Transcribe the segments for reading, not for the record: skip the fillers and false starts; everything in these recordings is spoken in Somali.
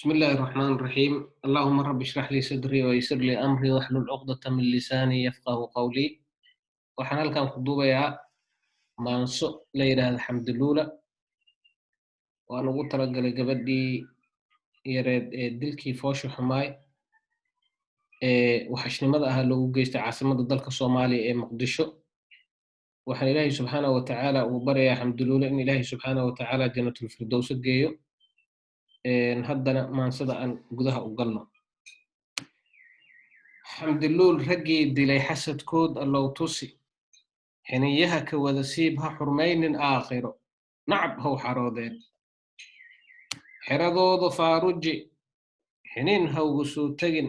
بسم الله الرحمن الرحيم. اللهم رب اشرح لي صدري ويسر لي أمري واحلل عقدة من لساني يفقه قولي. waxaan halkan ku duubayaa maanso la yidhaahdo xamdiluula. waan ugu talagalay gabadhii yareed ee dilkii foosha xumaay ee waxashnimada ahaa loogu geystay caasimadda dalka soomaaliya ee muqdisho. waxaan ilaahay subxaanahu wa tacaala ugu baryayaa xamdiluula in ilaahay subxaanahu wa tacaala janatulfirdowsa geeyo. haddana maansada aan gudaha u galno. xamdiluul raggii dilay xasadkood allow tusi, xiniyaha ka wada siib ha xurmaynin aakhiro, nacab how xaroodeen. xeradooda faaruji, xiniin hawgu suu tegin,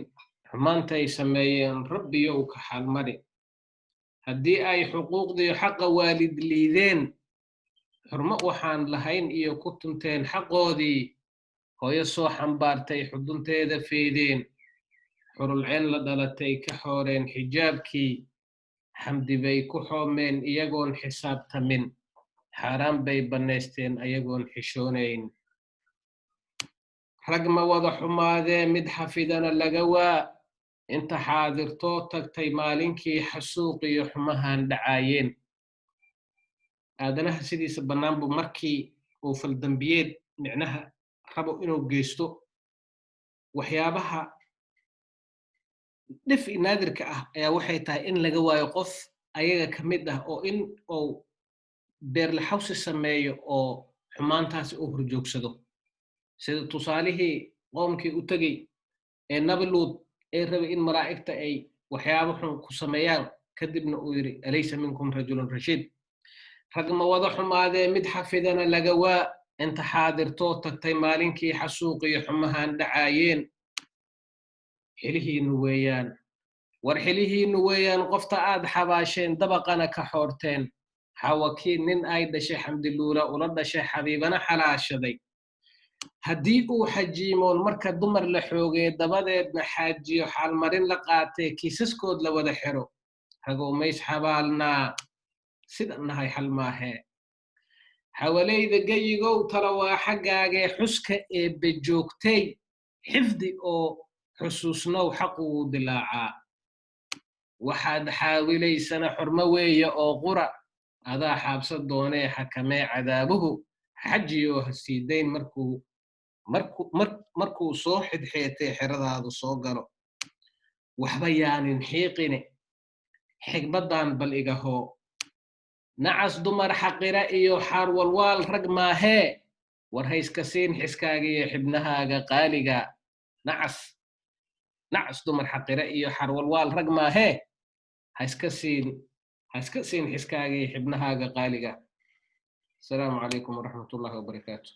xumaantay sameeyeen rabbiyow ka xaalmari. haddii ay xuquuqdii xaqa waalid liideen, xurmo waxaan lahayn iyo ku tunteen xaqoodii, hooyo soo xambaartay xudunteeda feedeen, xurulceen la dhalatay ka xooreen xijaabkii, xamdi bay ku xoomeen iyagoon xisaabtamin, xaaraan bay bannaysteen ayagoon xishoonayn. rag ma wada xumaadee mid xafidana laga waa, inta xaadirtoo tagtay maalinkii xasuuqiyo xumahan dhacaayeen. aadanaha sidiisa bannaanbu markii uu faldambiyeed micnaha rabo inuu geysto, waxyaabaha dhif naadirka ah ayaa waxay tahay in laga waayo qof ayaga ka mid ah oo in uu beerlaxawsi sameeyo oo xumaantaasi u horjoogsado, sida tusaalihii qoomkii u tegey ee nabi luud ee rabay in malaa'igta ay waxyaabo xun ku sameeyaan, kadibna uu yidhi alaysa minkum rajulun rashiid. rag ma wada xumaadee mid xafidana laga waa, inta xaadirtoo tagtay maalinkii xasuuqiyo xumahan dhacaayeen. xilihiinnu weeyaan, war xilihiinnu weeyaan qofta aad xabaasheen dabaqana ka xoorteen. xawakii nin ay dhashay xamdiluula ula dhashay xabiibana xalaashaday. haddii uu xajiimoon marka dumar la xoogee dabadeedna xaajiyo xaalmarin la qaatee kiisaskood la wada xiro, ragow mays xabaalnaa sida nahay xal maahee. xawalayda geyigow tala waa xaggaagee xuska eebbe joogtay, xifdi oo xusuusnow xaqu wuu dilaacaa. waxaad xaawilaysana xurmo weeye oo qura, adaa xaabsa doonee xakamee cadaabuhu, xajiyoo ha siidayn markuu soo xidxeetee xeradaadu soo galo. waxba yaanin xiiqine xigmaddan bal igahoo, nacas dumar xaqira iyo xaarwalwaal rag maahee, war hayska siin xiskaagiyo xibnahaaga qaaliga. nacas dumar xaqira iyo xaarwalwaal rag maahee, hayska siin xiskaagiyo xibnahaaga qaaliga. asalaamu calaykum waraxmatullaahi wabarakaatu.